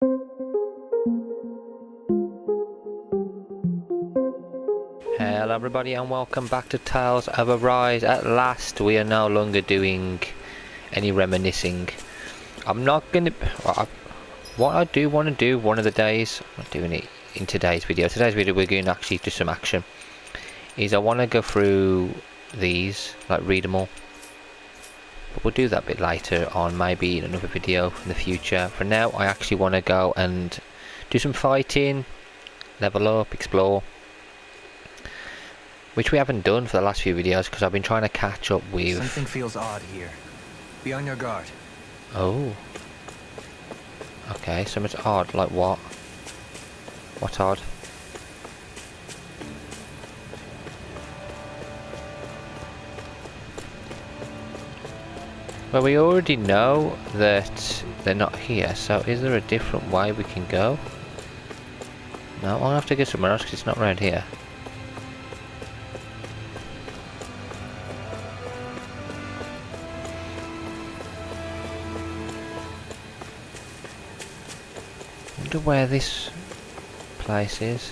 Hello everybody and welcome back to Tales of Arise. At last we are no longer doing any reminiscing. I'm not gonna... what I do want to do one of the days, I'm not doing it in today's video. Today's video we're going to actually do some action. Is I want to go through these, like read them all. But we'll do that a bit later on, maybe in another video in the future. For now I actually want to go and do some fighting, level up, explore. Which we haven't done for the last few videos because I've been trying to catch up with... Something feels odd here. Be on your guard. Oh. Okay, so much odd. Like what? What's odd? Well, we already know that they're not here, so is there a different way we can go? No, I'll have to go somewhere else because it's not around here. I wonder where this place is.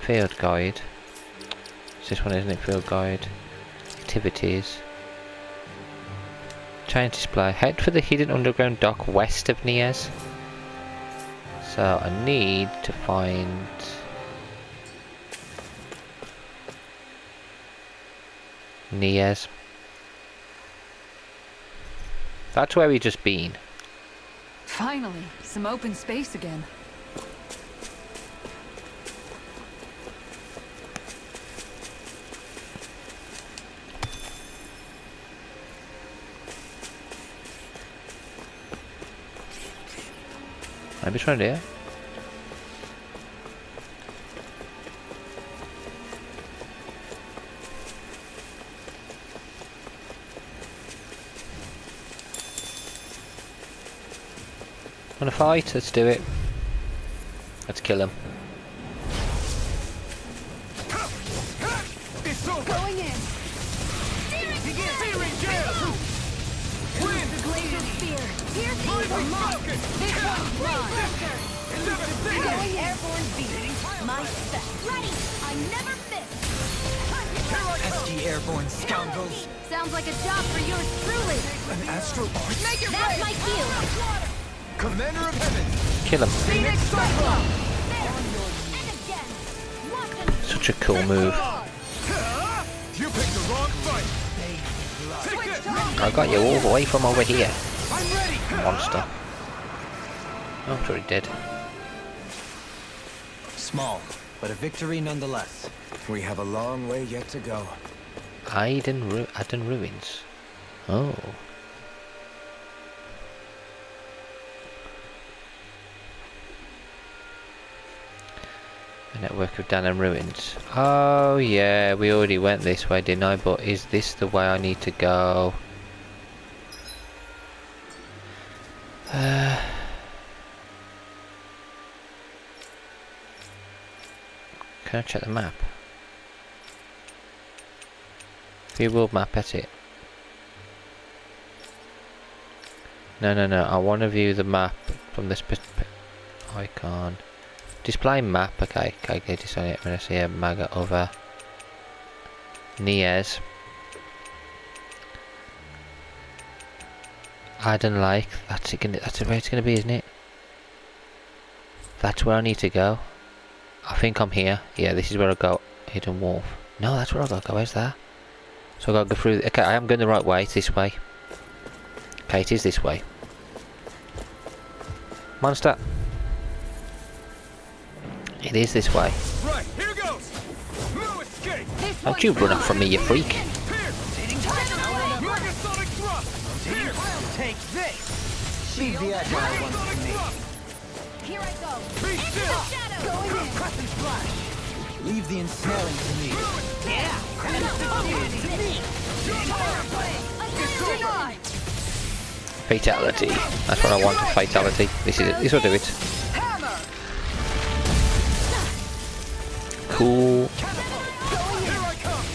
Field guide. It's this one, isn't it? Field guide. Activities. Change display. Head for the hidden underground dock west of Niez. So I need to find... Niez. That's where we just been. Finally, some open space again. Maybe it's around here. Wanna fight? Let's do it. Let's kill him. Going in. The glacial spear. Pierce evil monk. Big one fly. Going airborne beat. My spec. Ready. I never miss. Pesky airborne scoundrels. Sounds like a job for yours truly. An astral arch. That's my field. Commander of heaven. Kill him. Phoenix Cyclone. And again. Watch and Such a cool move. You picked the wrong fight. I got you all the way from over here. I'm ready. Monster. Oh, it's already dead. Small, but a victory nonetheless. We have a long way yet to go. Aden Ruins. Oh. A network of Danan Ruins. Oh yeah, we already went this way, didn't I? But is this the way I need to go? Can I check the map? View world map, that's it. No, I want to view the map from this icon. Display map, okay, display it. I'm gonna see a maga over Niez. Aden Lake, that's where it's gonna be, isn't it? That's where I need to go. I think I'm here. Yeah, this is where I go. Hidden Wolf. No, that's where I gotta go. Where's that? So I gotta go through. Okay, I am going the right way. It's this way. Okay, it is this way. Monster. It is this way. Right, here goes. No escape. Don't you run off from me, you freak. Megasonic thrust. Here, take this. Leave the agile ones to me. here I go. Be still. Going in. Crescent flash. Leave the ensnaring to me. Yeah. Denied. Fatality. That's what I want. A fatality. This is it. This will do it. Hammer. Cool. Here I come.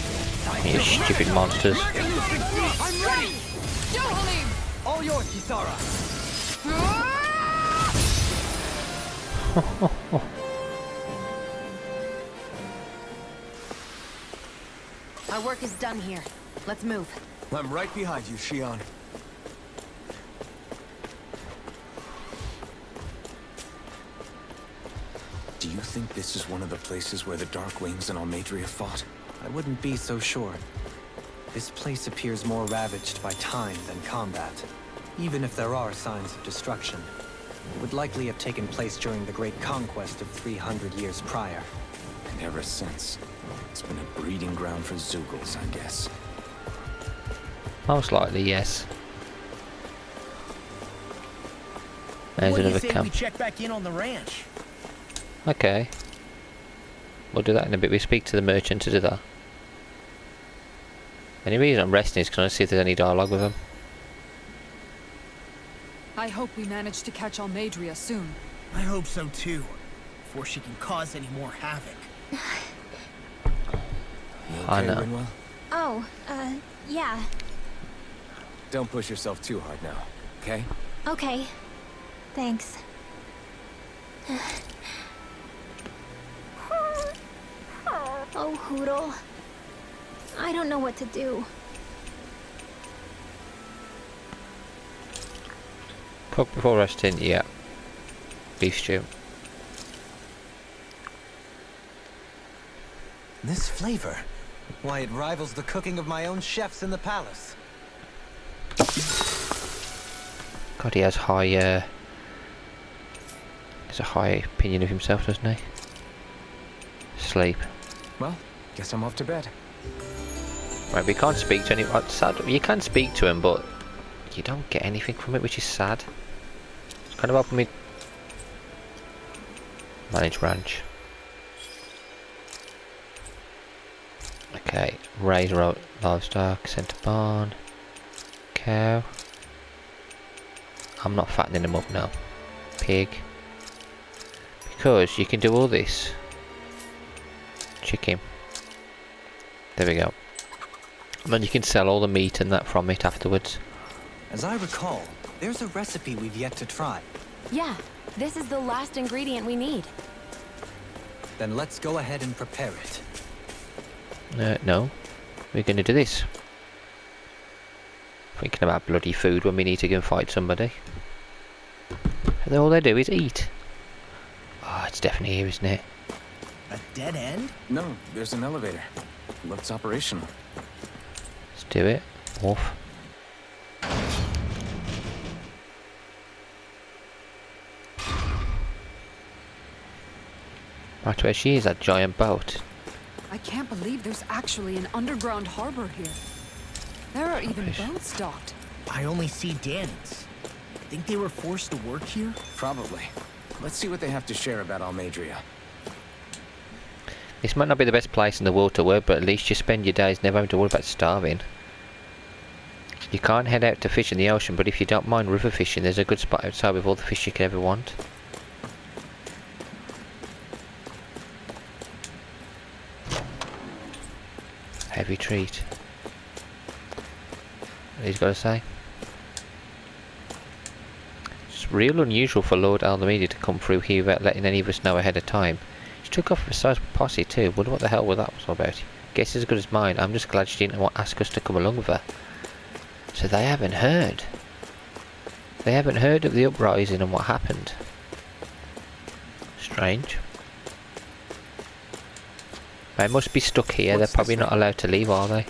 You stupid monsters. I'm ready. Johalim. all yours, Kisara. Our work is done here. Let's move. I'm right behind you, Shion. Do you think this is one of the places where the Dark Wings and Almeidria fought? I wouldn't be so sure. This place appears more ravaged by time than combat. Even if there are signs of destruction, it would likely have taken place during the Great Conquest of 300 years prior. And ever since, it's been a breeding ground for Zeugles, I guess. Most likely, yes. There's What do you another say we camp. check back in on the ranch? Okay. We'll do that in a bit. We speak to the merchant to do that. The only reason I'm resting is because I want to see if there's any dialogue with him. I hope we manage to catch Almeidria soon. I hope so too. Before she can cause any more havoc. You I okay, know. Rinwell? Oh, yeah. Don't push yourself too hard now, okay? Okay. Thanks. Oh, Hootle. I don't know what to do. Cook before resting, yeah. Beef stew. This flavor, why, it rivals the cooking of my own chefs in the palace. God, he has high, has a high opinion of himself, doesn't he? Sleep. Well, guess I'm off to bed. Right, we can't speak to anyone. Sad. You can speak to him, but you don't get anything from it, which is sad. It's kind of helping me manage ranch. Okay, raise livestock, centre barn, cow. I'm not fattening them up now. Pig. Because you can do all this. Chicken. There we go. And then you can sell all the meat and that from it afterwards. As I recall, there's a recipe we've yet to try. Yeah, this is the last ingredient we need. Then let's go ahead and prepare it. No. We're going to do this. Thinking about bloody food when we need to go and fight somebody. And all they do is eat. Oh, it's definitely here, isn't it? A dead end? No, there's an elevator. Looks operational. Let's do it. Off. Right where she is, that giant boat. I can't believe there's actually an underground harbor here. There are even boats docked. I only see Dannons. Think they were forced to work here? Probably. Let's see what they have to share about Almeidria. This might not be the best place in the world to work, but at least you spend your days never having to worry about starving. You can't head out to fish in the ocean, but if you don't mind river fishing, there's a good spot outside with all the fish you could ever want. Heavy treat. What he's got to say? It's real unusual for Lord Almeida to come through here without letting any of us know ahead of time. She took off with a sizable posse too. Wonder what the hell was that all about. Guess as good as mine. I'm just glad she didn't ask us to come along with her. So they haven't heard. They haven't heard of the uprising and what happened. Strange. They must be stuck here. What's They're probably this not allowed to leave, are they?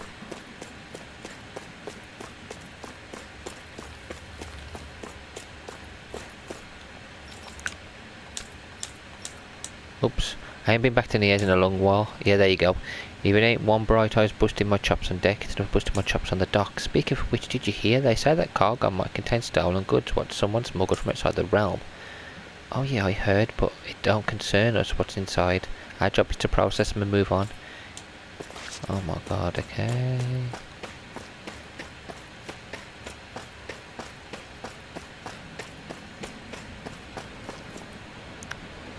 Oops. I ain't been back to Niaz in a long while. Yeah, there you go. If it ain't one bright eyes busting my chops on deck instead of busting my chops on the dock. Speaking of which, did you hear? They say that cargo might contain stolen goods what someone smuggled from outside the realm. Oh yeah, I heard, but it don't concern us what's inside. Our job is to process them and move on. Oh my god, okay.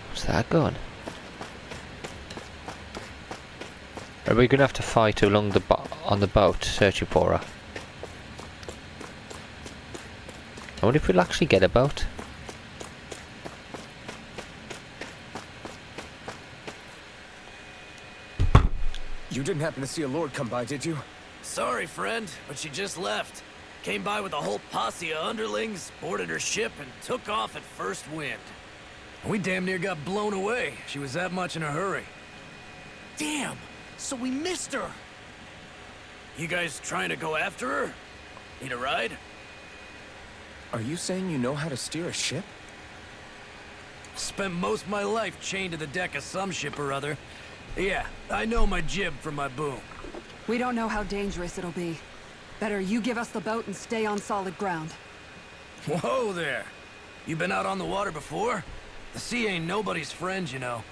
What's that gun? Are we gonna have to fight along the on the boat searching for her? I wonder if we'll actually get a boat. You didn't happen to see a lord come by, did you? Sorry, friend, but she just left. Came by with a whole posse of underlings, boarded her ship, and took off at first wind. We damn near got blown away. She was that much in a hurry. Damn! So we missed her! You guys trying to go after her? Need a ride? Are you saying you know how to steer a ship? Spent most of my life chained to the deck of some ship or other. Yeah, I know my jib from my boom. We don't know how dangerous it'll be. Better you give us the boat and stay on solid ground. Whoa there! You been out on the water before? The sea ain't nobody's friend, you know.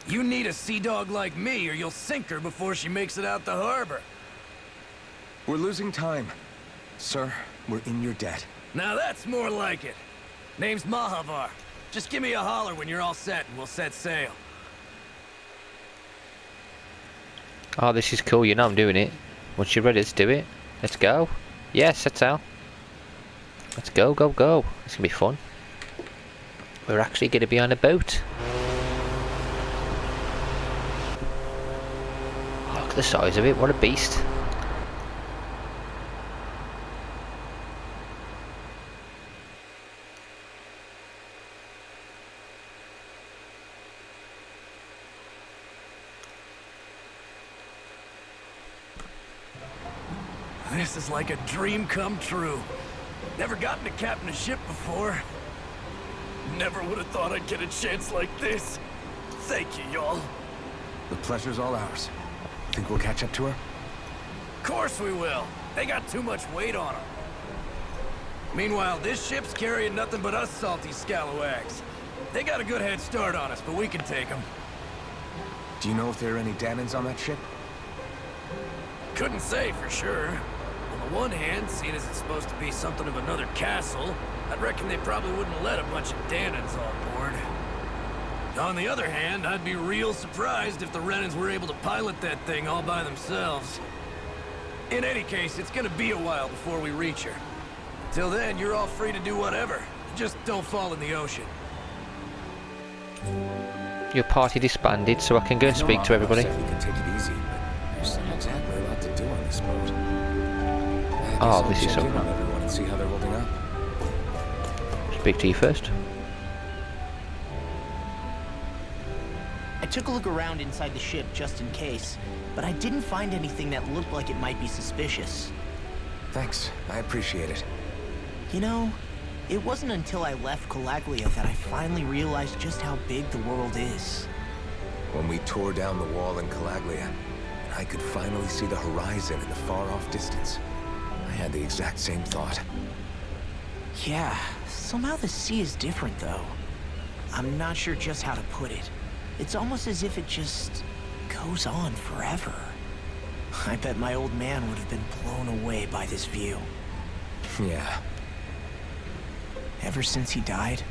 You need a sea dog like me, or you'll sink her before she makes it out the harbor. We're losing time. Sir, we're in your debt. Now that's more like it. Name's Mahavar. Just give me a holler when you're all set, and we'll set sail. Oh, this is cool. You know I'm doing it. Once you're ready, let's do it. Let's go. Yes, set sail. Let's go, go, go. It's gonna be fun. We're actually gonna be on a boat. Look at the size of it. What a beast. This is like a dream come true. Never gotten to captain a ship before. Never would have thought I'd get a chance like this. Thank you, y'all. The pleasure's all ours. Think we'll catch up to her? Of course we will. They got too much weight on them. Meanwhile, this ship's carrying nothing but us salty scalawags. They got a good head start on us, but we can take them. Do you know if there are any Danans on that ship? Couldn't say for sure. On the one hand, seeing as it's supposed to be something of another castle, I'd reckon they probably wouldn't let a bunch of Danans on board. On the other hand, I'd be real surprised if the Renans were able to pilot that thing all by themselves. In any case, it's gonna be a while before we reach her. Till then, you're all free to do whatever. Just don't fall in the ocean. Your party disbanded, so I can go and speak to everybody. We can take it easy, but there's not exactly a lot to do on this boat. Oh, this is check so in cool. on everyone and see how they're holding up. Speak to you first. I took a look around inside the ship just in case, but I didn't find anything that looked like it might be suspicious. Thanks, I appreciate it. You know, it wasn't until I left Calaglia that I finally realized just how big the world is. When we tore down the wall in Calaglia, and I could finally see the horizon in the far-off distance, I had the exact same thought. Yeah, somehow the sea is different though. I'm not sure just how to put it. It's almost as if it just goes on forever. I bet my old man would have been blown away by this view. Yeah. Ever since he died,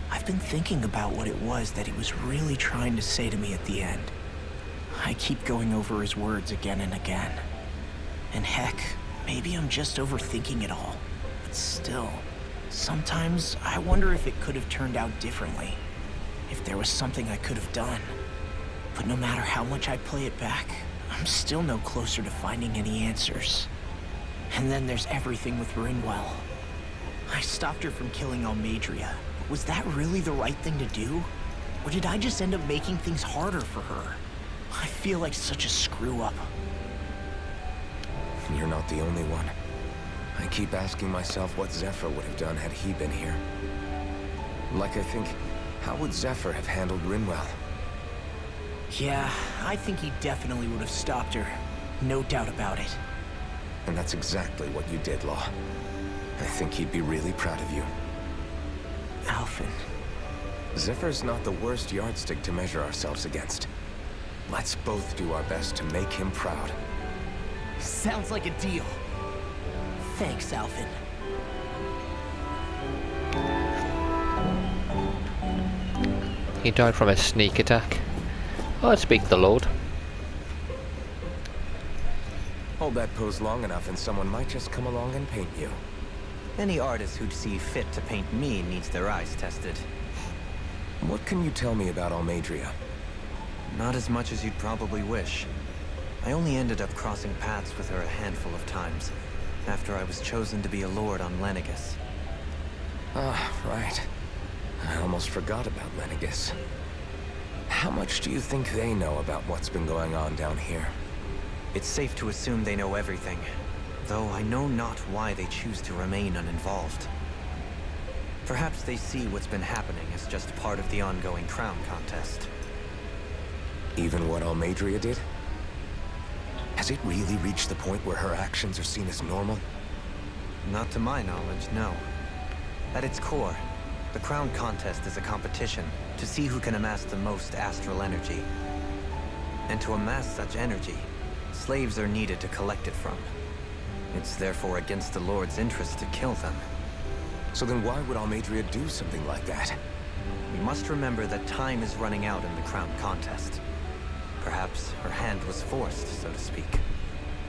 I've been thinking about what it was that he was really trying to say to me at the end. I keep going over his words again and again. And heck, maybe I'm just overthinking it all. But still, sometimes I wonder if it could have turned out differently. If there was something I could have done. But no matter how much I play it back, I'm still no closer to finding any answers. And then there's everything with Rinwell. I stopped her from killing Almadria, but was that really the right thing to do? Or did I just end up making things harder for her? I feel like such a screw-up. You're not the only one. I keep asking myself what Zephyr would have done had he been here. Like I think, how would Zephyr have handled Rinwell? Yeah, I think he definitely would have stopped her. No doubt about it. And that's exactly what you did, Law. I think he'd be really proud of you. Alphen. Zephyr's not the worst yardstick to measure ourselves against. Let's both do our best to make him proud. Sounds like a deal. Thanks, Alphen. He died from a sneak attack. Oh, let's speak to the Lord. Hold that pose long enough and someone might just come along and paint you. Any artist who'd see fit to paint me needs their eyes tested. What can you tell me about Almeidrea? Not as much as you'd probably wish. I only ended up crossing paths with her a handful of times, after I was chosen to be a lord on Lenegis. Ah, right. I almost forgot about Lenegis. How much do you think they know about what's been going on down here? It's safe to assume they know everything, though I know not why they choose to remain uninvolved. Perhaps they see what's been happening as just part of the ongoing crown contest. Even what Almeidrea did? Has it really reached the point where her actions are seen as normal? Not to my knowledge, no. At its core, the crown contest is a competition to see who can amass the most astral energy. And to amass such energy, slaves are needed to collect it from. It's therefore against the Lord's interest to kill them. So then why would Almeidrea do something like that? We must remember that time is running out in the crown contest. Perhaps her hand was forced, so to speak.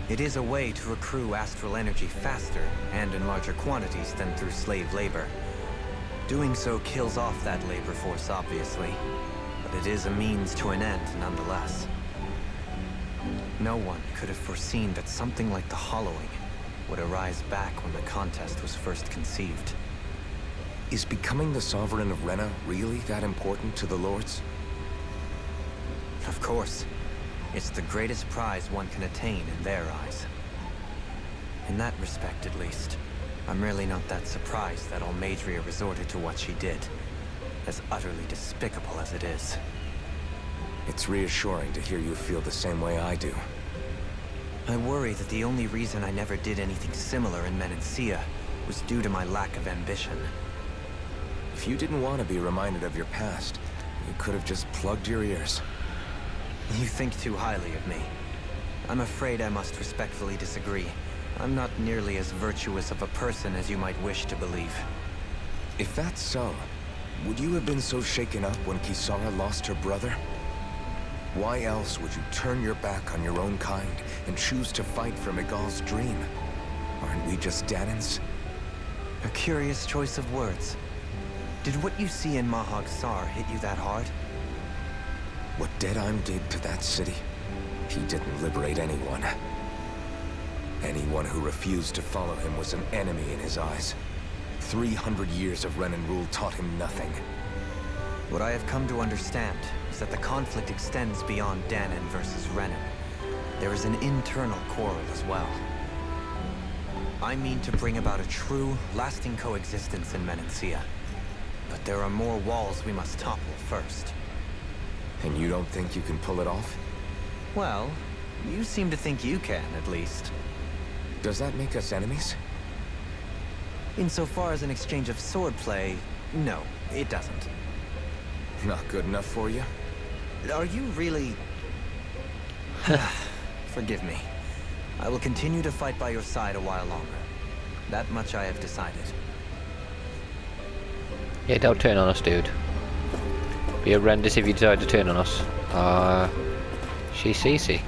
It is a way to accrue astral energy faster and in larger quantities than through slave labor. Doing so kills off that labor force, obviously, but it is a means to an end nonetheless. No one could have foreseen that something like the Hollowing would arise back when the contest was first conceived. Is becoming the Sovereign of Rena really that important to the Lords? Of course. It's the greatest prize one can attain in their eyes. In that respect, at least, I'm really not that surprised that Almeidrea resorted to what she did, as utterly despicable as it is. It's reassuring to hear you feel the same way I do. I worry that the only reason I never did anything similar in Menancia was due to my lack of ambition. If you didn't want to be reminded of your past, you could have just plugged your ears. You think too highly of me. I'm afraid I must respectfully disagree. I'm not nearly as virtuous of a person as you might wish to believe. If that's so, would you have been so shaken up when Kisara lost her brother? Why else would you turn your back on your own kind and choose to fight for Miguel's dream? Aren't we just Danans? A curious choice of words. Did what you see in Mahag Sar hit you that hard? What Deadheim did to that city, he didn't liberate anyone. Anyone who refused to follow him was an enemy in his eyes. 300 years of Renan rule taught him nothing. What I have come to understand is that the conflict extends beyond Danan versus Renan. There is an internal quarrel as well. I mean to bring about a true, lasting coexistence in Menancia. But there are more walls we must topple first. And you don't think you can pull it off? Well, you seem to think you can, at least. Does that make us enemies? Insofar as an exchange of swordplay, no, it doesn't. Not good enough for you? Are you really... Forgive me. I will continue to fight by your side a while longer. That much I have decided. Yeah, don't turn on us, dude. Be horrendous if you decide to turn on us. She's seasick.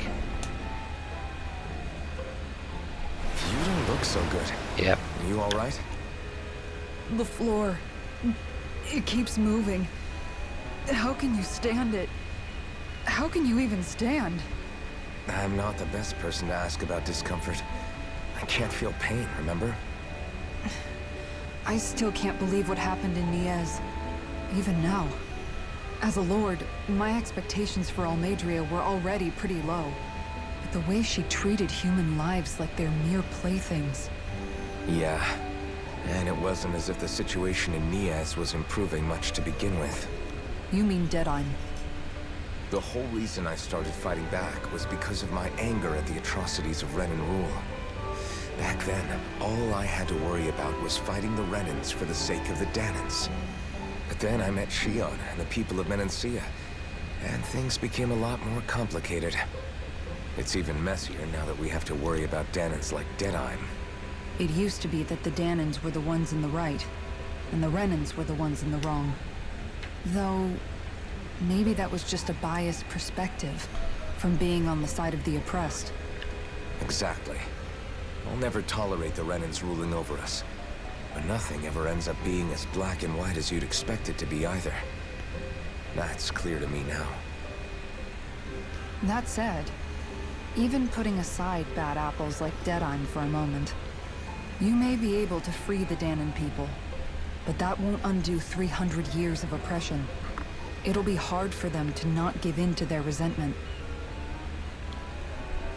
You don't look so good. Yep. Are you alright? The floor. It keeps moving. How can you stand it? How can you even stand? I'm not the best person to ask about discomfort. I can't feel pain, remember? I still can't believe what happened in Niez. Even now. As a lord, my expectations for Almeidrea were already pretty low. But the way she treated human lives like they're mere playthings. Yeah. And it wasn't as if the situation in Niez was improving much to begin with. You mean Deadheim? The whole reason I started fighting back was because of my anger at the atrocities of Renan rule. Back then, all I had to worry about was fighting the Renans for the sake of the Danans. But then I met Shion and the people of Menancia, and things became a lot more complicated. It's even messier now that we have to worry about Danans like Deadheim. It used to be that the Danans were the ones in the right, and the Renans were the ones in the wrong. Though, maybe that was just a biased perspective from being on the side of the oppressed. Exactly. I'll never tolerate the Renans ruling over us. But nothing ever ends up being as black and white as you'd expect it to be either. That's clear to me now. That said, even putting aside bad apples like Deadeye for a moment, you may be able to free the Danon people, but that won't undo 300 years of oppression. It'll be hard for them to not give in to their resentment.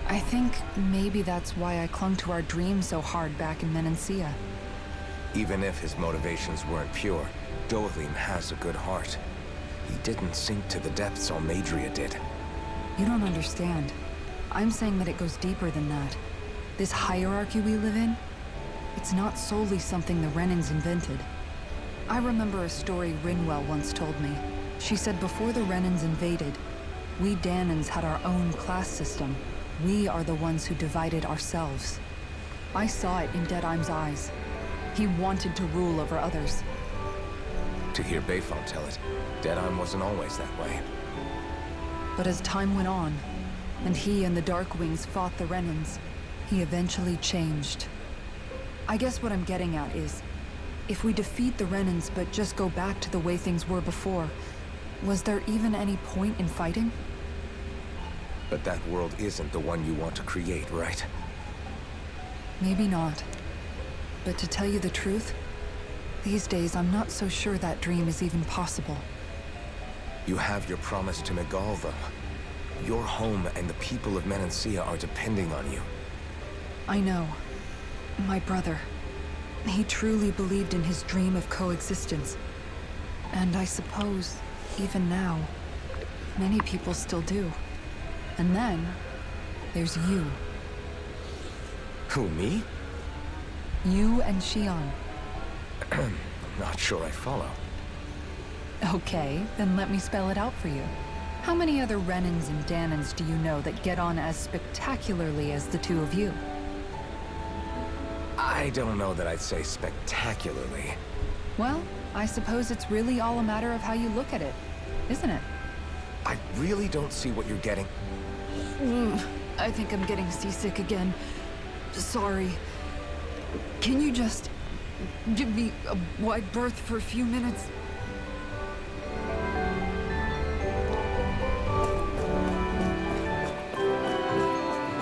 I think maybe that's why I clung to our dream so hard back in Menancia. Even if his motivations weren't pure, Dohalim has a good heart. He didn't sink to the depths Almeidrea did. You don't understand. I'm saying that it goes deeper than that. This hierarchy we live in, it's not solely something the Renans invented. I remember a story Rinwell once told me. She said before the Renans invaded, we Danans had our own class system. We are the ones who divided ourselves. I saw it in Deadeye's eyes. He wanted to rule over others. To hear Bayfon tell it, Deadeye wasn't always that way. But as time went on, and he and the Darkwings fought the Renans, he eventually changed. I guess what I'm getting at is, if we defeat the Renans but just go back to the way things were before, was there even any point in fighting? But that world isn't the one you want to create, right? Maybe not. But to tell you the truth, these days I'm not so sure that dream is even possible. You have your promise to Megal, though. Your home and the people of Menancia are depending on you. I know. My brother. He truly believed in his dream of coexistence. And I suppose, even now, many people still do. And then, there's you. Who, me? You and Shion. Not sure I follow. Okay, then let me spell it out for you. How many other Renans and Danans do you know that get on as spectacularly as the two of you? I don't know that I'd say spectacularly. Well, I suppose it's really all a matter of how you look at it, isn't it? I really don't see what you're getting. I think I'm getting seasick again. Sorry. Can you just give me a wide berth for a few minutes?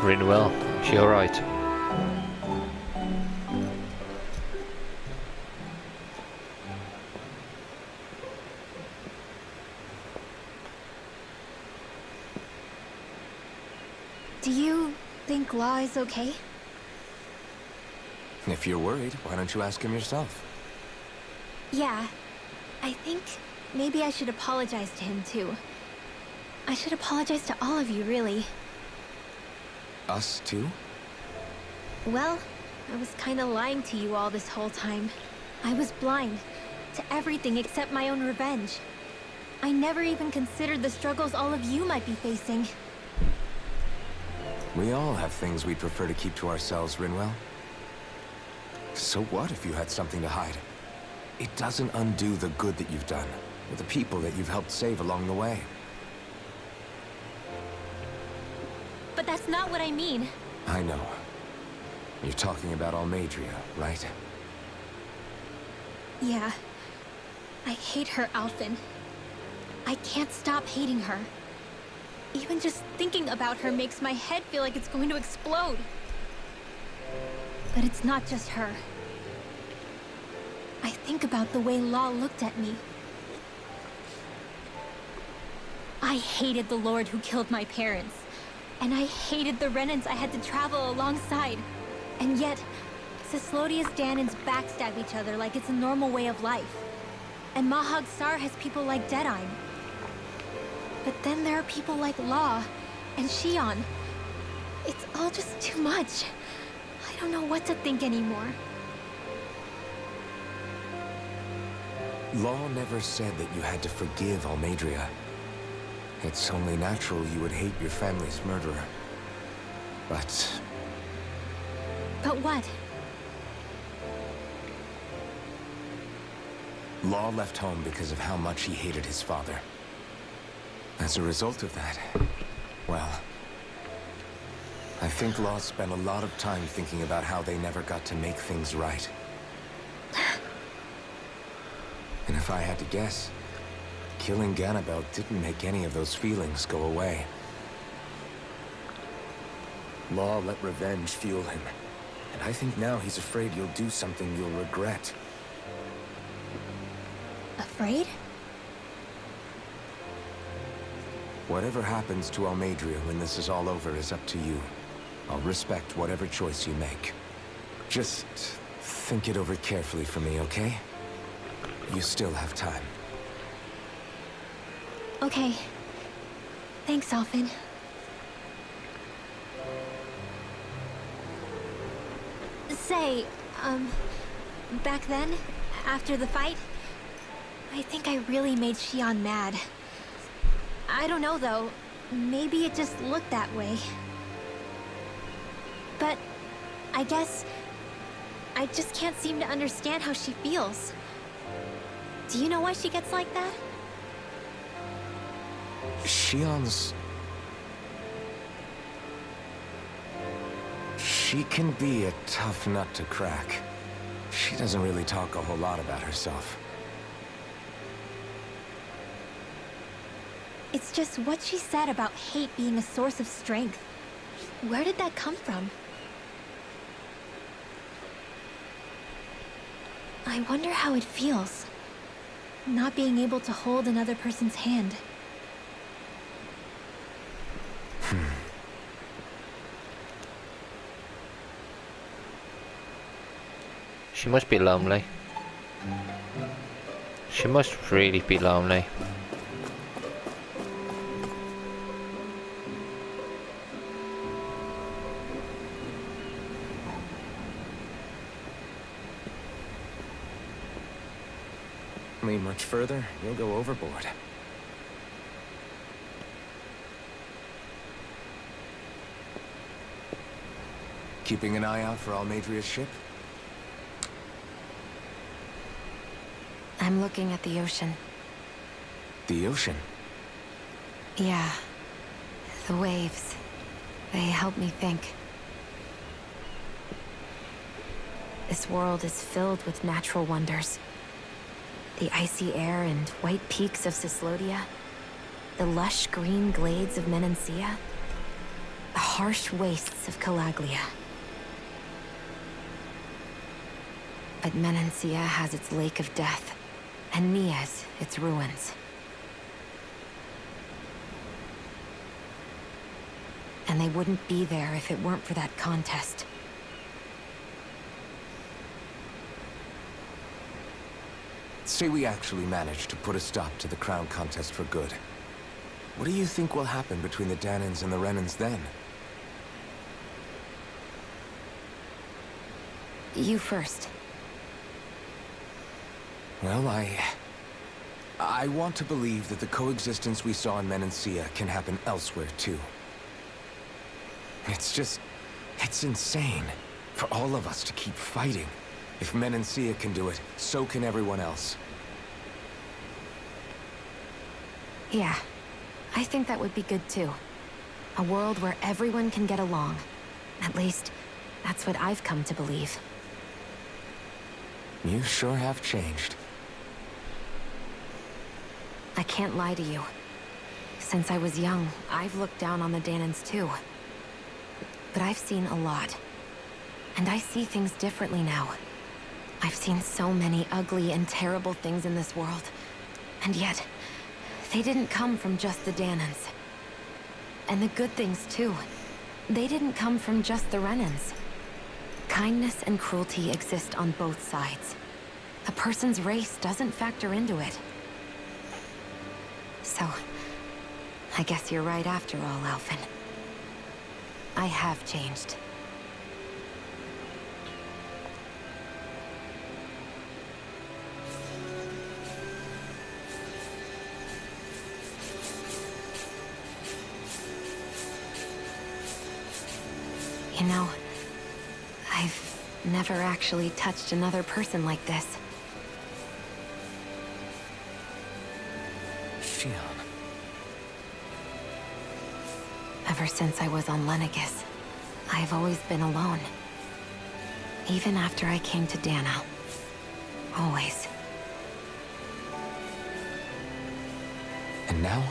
Rinwell, she alright? Do you think Law is okay? If you're worried, why don't you ask him yourself? Yeah. I think maybe I should apologize to him too. I should apologize to all of you, really. Us too? Well, I was kinda lying to you all this whole time. I was blind to everything except my own revenge. I never even considered the struggles all of you might be facing. We all have things we'd prefer to keep to ourselves, Rinwell. So what if you had something to hide? It doesn't undo the good that you've done, or the people that you've helped save along the way. But that's not what I mean. I know. You're talking about Almeidrea, right? Yeah. I hate her, Alphen. I can't stop hating her. Even just thinking about her makes my head feel like it's going to explode. But it's not just her. I think about the way Law looked at me. I hated the Lord who killed my parents. And I hated the Renans I had to travel alongside. And yet, Ceslodia's Danans backstab each other like it's a normal way of life. And Mahag Sar has people like Deadeye. But then there are people like Law and Shion. It's all just too much. I don't know what to think anymore. Law never said that you had to forgive Almeidrea. It's only natural you would hate your family's murderer. But But what? Law left home because of how much he hated his father. As a result of that, well, I think Law spent a lot of time thinking about how they never got to make things right. And if I had to guess, killing Ganabel didn't make any of those feelings go away. Law let revenge fuel him, and I think now he's afraid you'll do something you'll regret. Afraid? Whatever happens to Almeidrea when this is all over is up to you. I'll respect whatever choice you make. Just think it over carefully for me, okay? You still have time. Okay. Thanks, Alphen. Say, back then, after the fight, I think I really made Xion mad. I don't know, though. Maybe it just looked that way. But I guess I just can't seem to understand how she feels. Do you know why she gets like that? Xion's... She can be a tough nut to crack. She doesn't really talk a whole lot about herself. It's just what she said about hate being a source of strength. Where did that come from? I wonder how it feels, not being able to hold another person's hand. She must be lonely. She must really be lonely. Lean much further, you'll go overboard. Keeping an eye out for Almeidrea's ship? I'm looking at the ocean. The ocean? Yeah. The waves. They help me think. This world is filled with natural wonders. The icy air and white peaks of Cyslodia. The lush green glades of Menancia. The harsh wastes of Calaglia. But Menancia has its Lake of Death, and Nias its ruins. And they wouldn't be there if it weren't for that contest. Say we actually managed to put a stop to the crown contest for good. What do you think will happen between the Dahnans and the Renans then? You first. Well, I want to believe that the coexistence we saw in Menancia can happen elsewhere, too. It's insane for all of us to keep fighting. If Menancia can do it, so can everyone else. Yeah, I think that would be good too. A world where everyone can get along. At least, that's what I've come to believe. You sure have changed. I can't lie to you. Since I was young, I've looked down on the Dahnans too. But I've seen a lot. And I see things differently now. I've seen so many ugly and terrible things in this world. And yet, they didn't come from just the Dahnans. And the good things too. They didn't come from just the Renans. Kindness and cruelty exist on both sides. A person's race doesn't factor into it. So, I guess you're right after all, Alphen. I have changed. You know, I've never actually touched another person like this. Xion. Ever since I was on Lenegis, I've always been alone. Even after I came to Dahna. Always. now?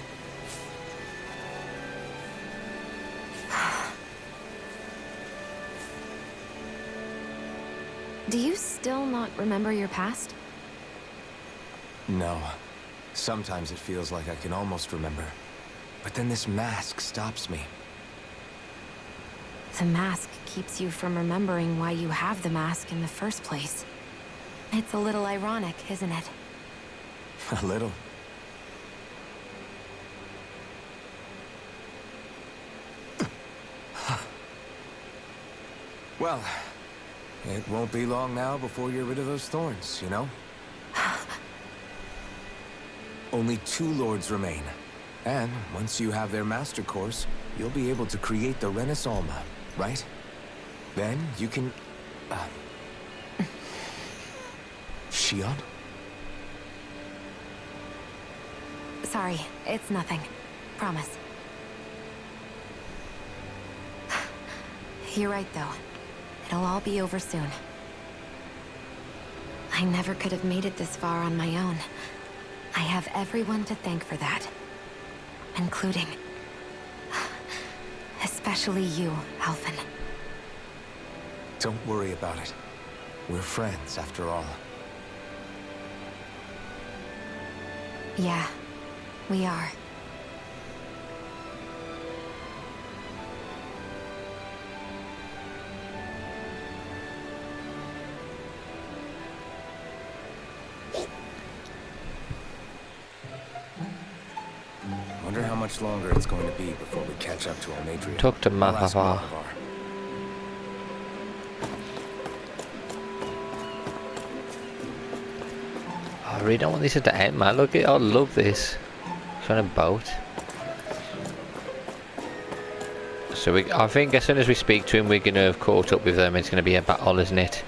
Do you still not remember your past? No. Sometimes it feels like I can almost remember. But then this mask stops me. The mask keeps you from remembering why you have the mask in the first place. It's a little ironic, isn't it? A little. Well, it won't be long now before you're rid of those thorns, you know? Only 2 lords remain. And once you have their master course, you'll be able to create the Renis Alma, right? Then you can... Shion? Sorry, it's nothing. Promise. You're right, though. It'll all be over soon. I never could have made it this far on my own. I have everyone to thank for that. Including... especially you, Alphen. Don't worry about it. We're friends, after all. Yeah, we are. Wonder how much longer it's going to be before we catch up to Almeidrea. Talk to I'll ask Mahavar. I really don't want this to end, man. Look at, I love this. It's on a boat. So I think as soon as we speak to him, we're gonna have caught up with them. It's gonna be a battle, isn't it?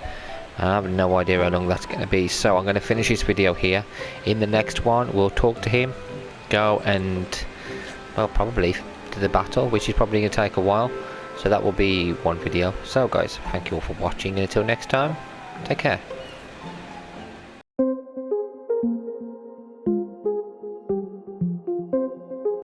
I have no idea how long that's gonna be. So I'm gonna finish this video here. In the next one, we'll talk to him, go and, well, probably to the battle, which is probably gonna take a while. So that will be one video. So guys, thank you all for watching, and until next time, take care.